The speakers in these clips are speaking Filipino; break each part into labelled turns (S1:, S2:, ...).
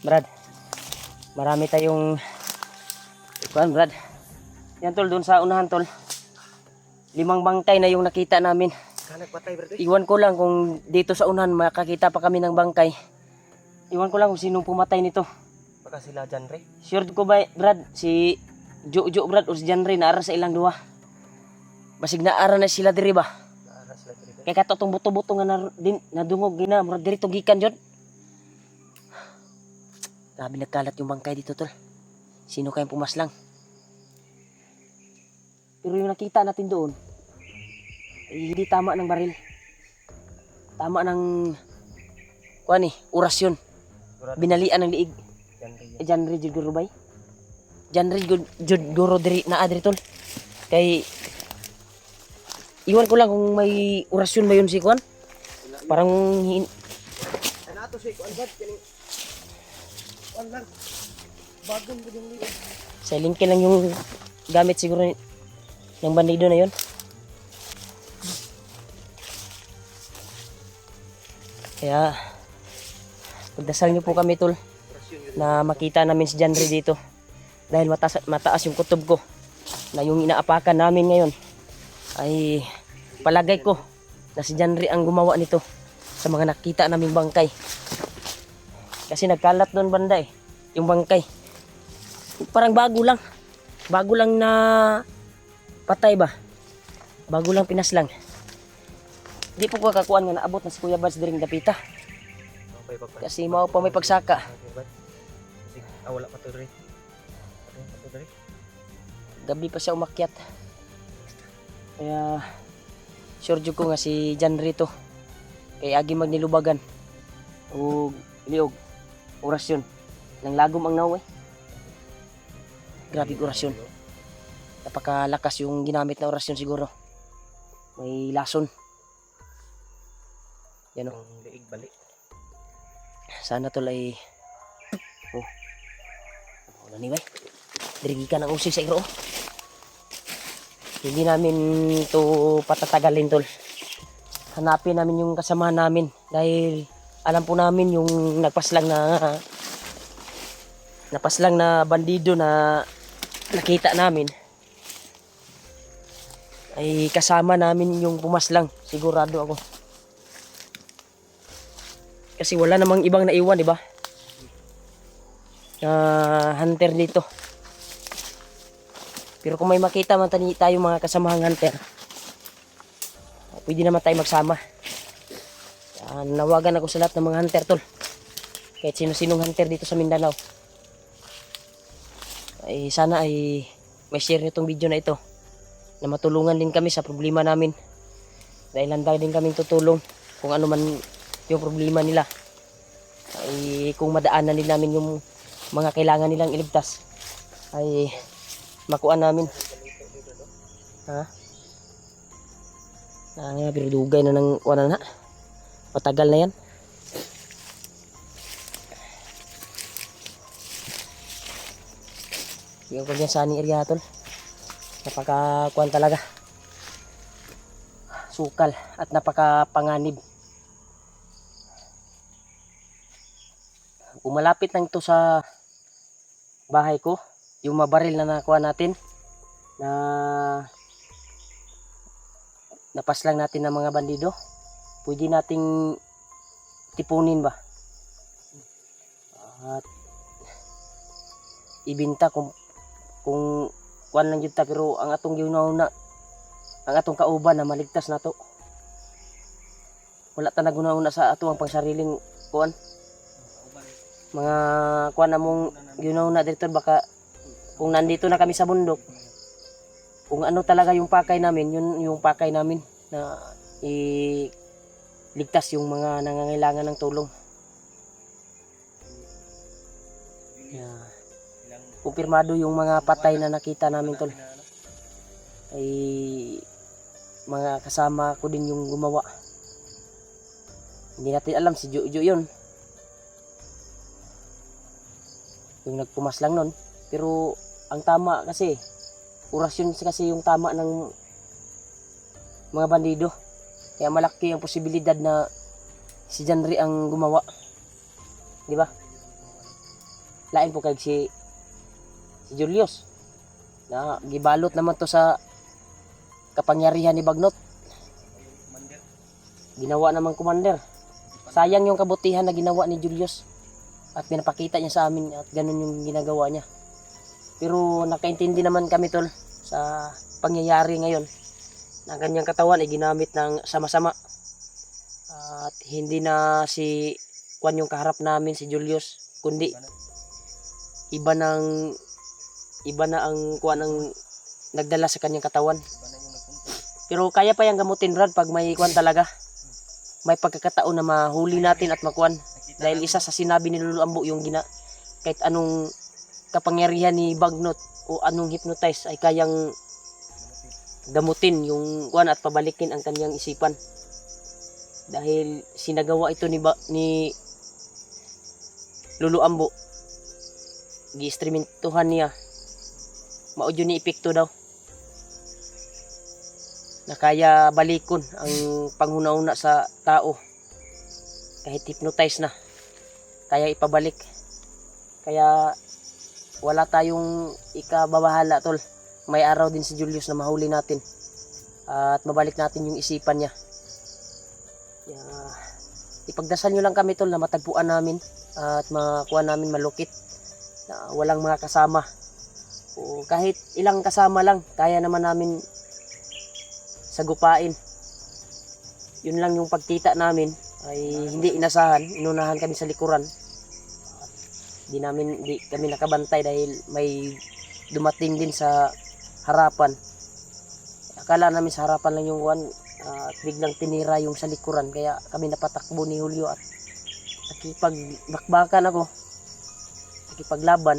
S1: Brad, marami tayong kuan, Brad. Yan tol, doon sa unahan tol. 5 bangkay na yung nakita namin.
S2: Nagpatay bro.
S1: Iwan ko lang kung dito sa unahan makakita pa kami ng bangkay. Iwan ko lang kung sinong pumatay nito.
S2: Baka sila dyan re.
S1: Sure ko ba, Brad, si Jojo Brad o si Janre naara sa ilang duha. Basig naara na sila diri ba?
S2: Naara sila diri.
S1: Kay kato tong buto-buto nga nadungog gina, murag diri to gikan jud. Grabe nagkalat yung bangkay dito tol. Sino kayang pumaslang? Pero yung nakita natin doon, ay hindi tama ng baril. Tama ng kuan eh, orasyon. Binalian ng liig. Janre jud guro bay. Janre jud guro diri naa diri tol. Kay iwan ko lang kung may orasyon ba yun si kuan. Parang
S2: Ano to si kuan bad kini. Kuan lang. Bagong gud yung liig.
S1: silingkin lang yung gamit siguro ng bandido na yun. Kaya pagdasal niyo po kami tol na makita namin si Janre dito. Dahil mataas yung kutob ko na yung inaapakan namin ngayon ay palagay ko na si Janre ang gumawa nito sa mga nakita naming bangkay. Kasi nagkalat doon banda eh, yung bangkay. Parang bago lang na patay ba? Bago lang pinaslang. Di po ko kakuan nga naabot na si Kuya Bads diring dapita. Kasi mao pa may pagsaka.
S2: Kasi wala pa to re.
S1: Gabi pa siya umakyat. Kaya sure jud ko nga si Janre to. Kay agi magnilubagan. O liog orasyon. Nang lagom ang naw eh. Grabe orasyon. Napakalakas yung ginamit na orasyon siguro. May lason. Yan o.
S2: Ang liig balik.
S1: Sana tol ay wala ni bay. Dirigi ka ng usig sa iro. Hindi namin to patatagalin tol. Hanapin namin yung kasamahan namin dahil alam po namin yung napaslang na bandido na nakita namin ay kasama namin yung pumaslang, sigurado ako. Kasi wala namang ibang naiwan, di ba? Hunter dito. Pero kung may makita man tayo mga kasamahang hunter, pwede naman tayo magsama. Nawagan ako sa lahat ng mga hunter tol. Kahit sino-sinong hunter dito sa Mindanao. Ay sana ay may share nyo itong video na ito. Na matulungan din kami sa problema namin. Dahil handa din kaming tutulong kung ano man yung problema nila. Ay kung madaanan din namin yung mga kailangan nilang iligtas, ay makuha namin. Ha? Pero dugay na ng wala na. Matagal na yan. Yung ko dyan sa aning area tol. Napakakuan talaga. Sukal at napakapanganib. Umalapit lang ito sa bahay ko. Yung mabaril na nakuha natin na napaslang natin ng mga bandido, pwede nating tipunin ba at ibinta kung kuan lang yun ta. Pero ang atong giunauna, ang atong kauban na maligtas na to, wala ta nagunauna sa ato ang pangsariling kuan mga kuan namong giunauna dito. Baka kung nandito na kami sa bundok, kung ano talaga yung pakay namin, yun yung pakay namin na iligtas yung mga nangangailangan ng tulong. Yeah. Kumpirmado yung mga patay na nakita namin tol ay mga kasama ko din yung gumawa. Hindi natin alam si Jojo yun, yung nagpumaslang nun. Pero ang tama kasi, orasyon kasi yung tama ng mga bandido. Kaya malaki ang posibilidad na si Janre ang gumawa. Di ba? lain po kay si Julius na gibalot naman to sa kapangyarihan ni Bagnot. Ginawa naman commander. Sayang yung kabutihan na ginawa ni Julius at pinapakita niya sa amin at ganun yung ginagawa niya. Pero nakaintindi naman kami tol sa pangyayari ngayon na kanyang katawan ay ginamit ng sama-sama at hindi na si Juan yung kaharap namin si Julius kundi iba na ang Juan ang nagdala sa kanyang katawan. Pero kaya pa yung gamutin Brad pag may Juan talaga. May pagkakataon na mahuli natin at makuan dahil isa sa sinabi ni Lolo Ambo yung kahit anong kapangyarihan ni Bagnot o anong hypnotize ay kayang gamutin yung Juan at pabalikin ang kanyang isipan. Dahil sinagawa ito ni Lolo Ambo. Gi-instrumentuhan niya. Maudyo ni epekto daw. Na kaya balikon ang panghuna-una sa tao. Kahit hypnotize na. Kaya ipabalik. Kaya wala tayong ikababahala tol. May araw din si Julius na mahuli natin at mabalik natin yung isipan niya. Ipagdasal nyo lang kami tol na matagpuan namin at makuha namin malukit na walang mga kasama o kahit ilang kasama lang kaya naman namin sagupain. Yun lang yung pagkita namin ay hindi inasahan, inunahan kami sa likuran. Di kami nakabantay dahil may dumating din sa harapan. Akala namin sa harapan lang yung Juan at biglang tinira yung sa likuran kaya kami napatakbo ni Julio at nakipagbakbakan ako, nakipaglaban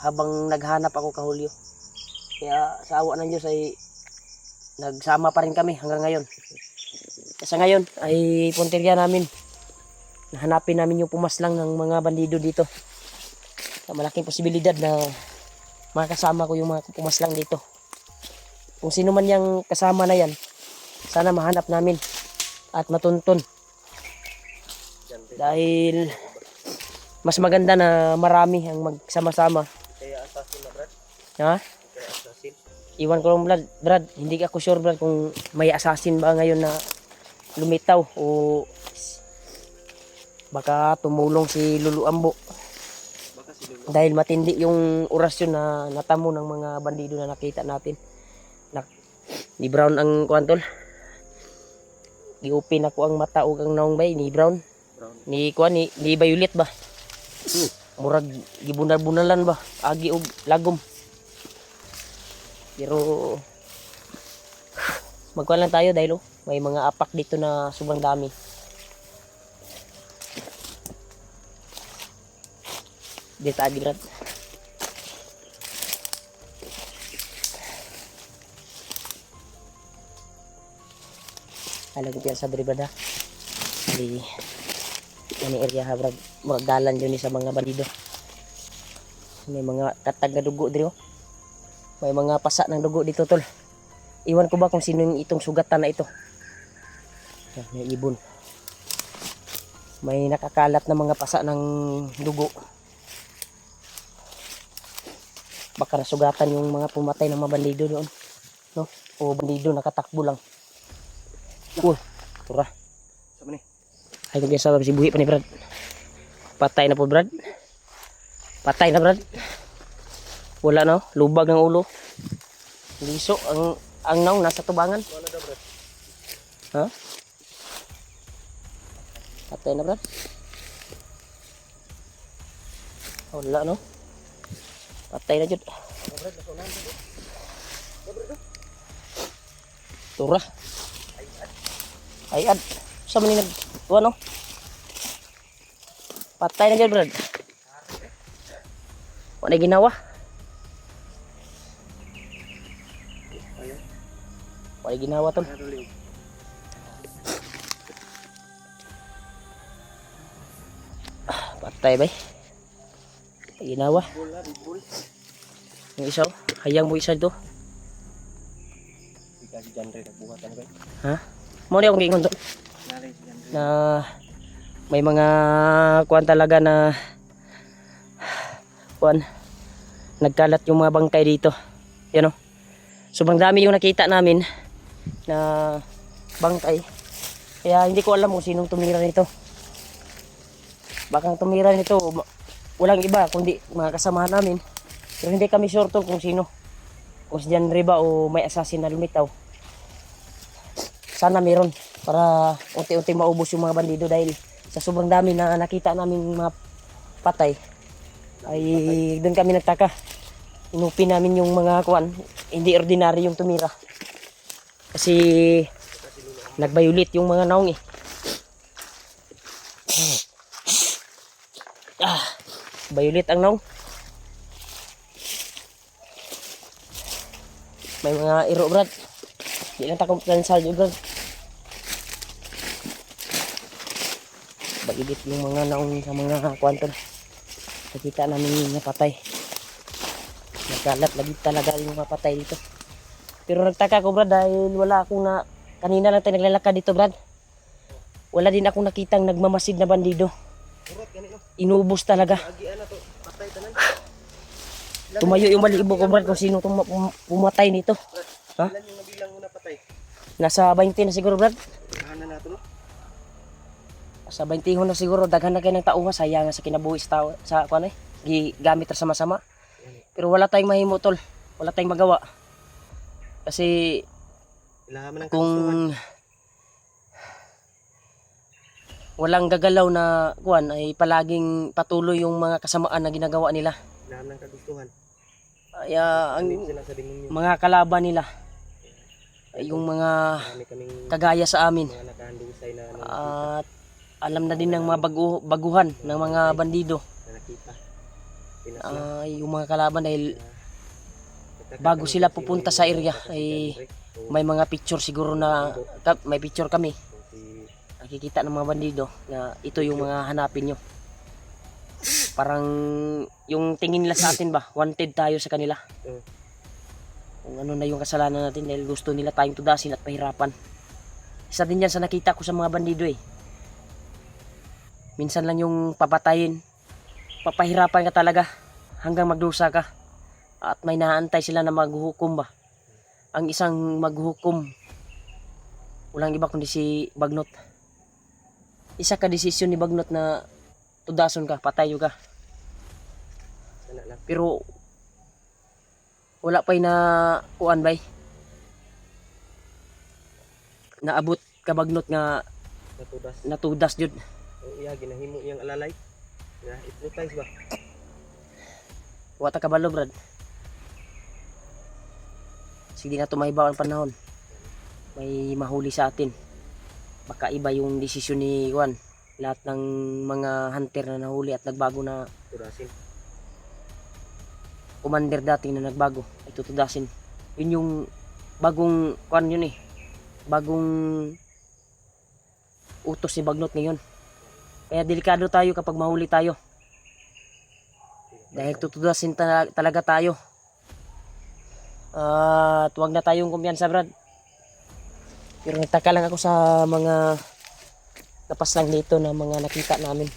S1: habang naghanap ako ka Julio. Kaya sa awa ng Diyos ay nagsama pa rin kami hanggang ngayon. Sa ngayon ay punteriya namin, nahanapin namin yung pumaslang ng mga bandido dito. Malaking posibilidad na makasama ko yung mga pumaslang dito. Kung sino man yung kasama na yan, sana mahanap namin at matuntun. Dahil mas maganda na marami ang magsama-sama.
S2: Kaya assassin na Brad?
S1: Ha?
S2: Kaya assassin?
S1: Iwan ko lang Brad, hindi ako sure Brad kung may assassin ba ngayon na lumitaw o baka tumulong si Lolo Ambo. Dahil matindi yung orasyon na natamo ng mga bandido na nakita natin. Ni Brown ang kuantol. Giupin ako ang mata o ang naong bay ni Brown. Ni Violet ba? Murag gibunal-bunalan ba? Agi og lagom. Pero magkuhan lang tayo dahil may mga apak dito na sobrang dami. Dito agi Brad. Alam ko yan sa Brad ha. Di ini area ha Brad. Magdalan yun sa mga bandido. May mga katag na dugo dito. May mga pasa ng dugo dito tol. Iwan ko ba kung sino yung itong sugatan na ito. Yan, may ibon. May nakakalat na mga pasa ng dugo. Baka nasugatan yung mga pumatay ng mga bandido doon. No? O bandido nakatakbo lang. Tura.
S2: Sama ni?
S1: Ay, kung sa si buhi pa ni Brad. Patay na po Brad. Patay na Brad. Wala na, lubag ng ulo. Liso ang naong nasa tubangan.
S2: Wala daw Brad.
S1: Ha? Patay na Brad. Wala no. Patay na jud. Tura. Ayad. Sa man ni ano? Patay na jud Brad. Wala ginawa. Wala ginawa tol. Patay ba? Ginawa. Yung isa, hayang mo isa to.
S2: Kasi genre nagbuhatan ba?
S1: Ha? Mo ni akong giingon to. Na may mga kuan talaga na kuan, nagkalat yung mga bangkay dito. Yan o. Sobrang dami yung nakita namin na bangkay. Kaya hindi ko alam kung sinong tumira nito. Bakang tumira nito, walang iba kundi mga kasamahan namin. Pero hindi kami sure tol kung sino. Kung si John Ray ba o may assassin na lumitaw. Sana meron para unti-unti maubos yung mga bandido dahil sa sobrang dami na nakita namin mga patay ay doon kami nagtaka. Inupin namin yung mga kuan, hindi ordinary yung tumira. Kasi nagbayulit yung mga naong eh. Bayulit ang naong. May mga iro brad. Di lang takong plansal yun brad. Bayulit yung mga naong sa mga kwanton. Nakita namin yung patay. Nagkalat lagi talaga yung mga patay dito. Pero nagtaka ko brad dahil wala akong na... Kanina lang tayo naglalakad dito brad. Wala din akong nakitang nagmamasid na bandido. Inubos talaga. Tumayo yung balibo ko brad kung sino pumatay nito. Ha?
S2: Ilan yung nabilang mo na patay?
S1: Nasa 20 na siguro brad.
S2: Tahanan nato no?
S1: Sa 20 na siguro, daghan na kayo ng tauha, sayang sa kinabuhi sa tao, sa kuan eh, gigamit ra sama-sama. Pero wala tayong mahimo tol, wala tayong magawa. Kasi
S2: Ilahaman ng
S1: kung walang gagalaw na kuan ay palaging patuloy yung mga kasamaan na ginagawa nila.
S2: ilahaman ng kagustuhan.
S1: Kaya ang
S2: Sila sa demonyo.
S1: mga kalaban nila ay yung mga
S2: Marami kaming
S1: kagaya sa amin.
S2: mga nakahandusay na
S1: At alam na din ng mga baguhan ng mga bandido.
S2: nakita.
S1: Yung mga kalaban dahil bago sila pupunta sa area ay may mga picture siguro na may picture kami. Nakikita ng mga bandido na ito yung mga hanapin nyo. Parang yung tingin nila sa atin ba, wanted tayo sa kanila. Kung ano na yung kasalanan natin dahil gusto nila tayong tudasin at pahirapan. Isa din yan sa nakita ko sa mga bandido eh. Minsan lang yung papatayin, papahirapan ka talaga hanggang magdusa ka. At may naantay sila na maghuhukom ba. Ang isang maghuhukom, walang iba kundi si Bagnot. Isa ka desisyon ni Bagnot na tudason ka, patayo ka. Pero wala pa'y na kuan bay. Naabot ka Bagnot nga natudas jud.
S2: Iya ginahimo iyang alalay. Na hypnotize ba?
S1: Wata ka balo brad. Sige na tumahibaw ang panahon. May mahuli sa atin. Baka iba yung desisyon ni Juan. Lahat ng mga hunter na nahuli at nagbago na
S2: Tudasin.
S1: commander dating na nagbago ay tutudasin. Yun yung bagong Juan yun eh. Bagong utos ni Bagnot ngayon. Kaya delikado tayo kapag mahuli tayo. Dahil tutudasin talaga tayo. At huwag na tayong kumpiyansa brad. Pero nagtaka lang ako sa mga napaslang dito na mga nakita namin.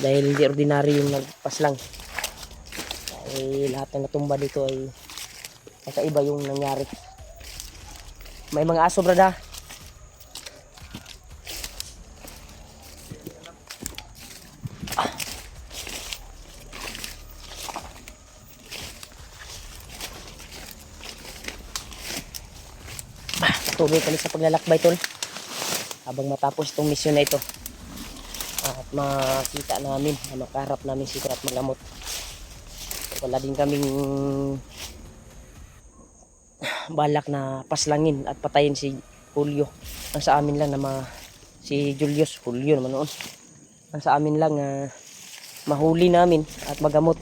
S1: Dahil hindi ordinary yung nagpaslang. Ay lahat ng natumba dito ay kakaiba yung nangyari. May mga aso brad ha. Tuloy kami sa paglalakbay tol habang matapos itong misyon na ito at makita namin na makaharap namin si Kurat Magamot. Wala din kaming balak na paslangin at patayin si Julio. Ang sa amin lang na si Julius Julio naman noon. Ang sa amin lang mahuli namin at magamot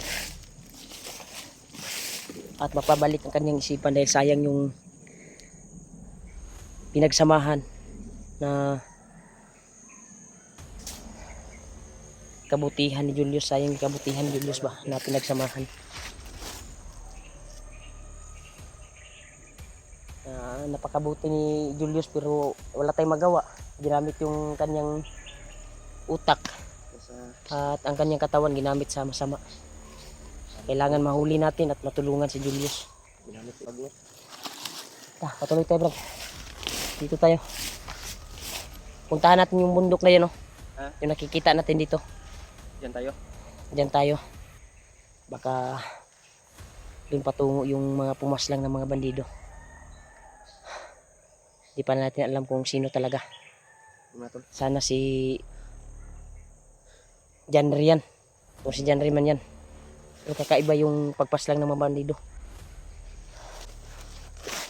S1: at mapabalik ang kanyang isipan dahil sayang yung pinagsamahan na kabutihan ni Julius. Sayang kabutihan ni Julius ba na pinagsamahan. Napakabuti ni Julius pero wala tayong magawa. Ginamit yung kanyang utak at ang kanyang katawan ginamit sa masama. Kailangan mahuli natin at matulungan si Julius.
S2: Ginamit si Bagno.
S1: Patuloy tayo, bro. Dito tayo. Puntahan natin yung bundok na yun, oh.
S2: Ha?
S1: Yung nakikita natin dito.
S2: Diyan tayo.
S1: Diyan tayo. Baka doon patungo yung mga pumaslang ng mga bandido. Di pa natin alam kung sino talaga.
S2: Mga tol.
S1: Sana si Janry yan. Kung si Janry man yan. Pero kakaiba yung pagpaslang ng mga bandido.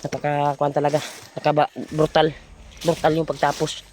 S1: Napaka-kuan talaga. Brutal. Brutal yung pagtapos.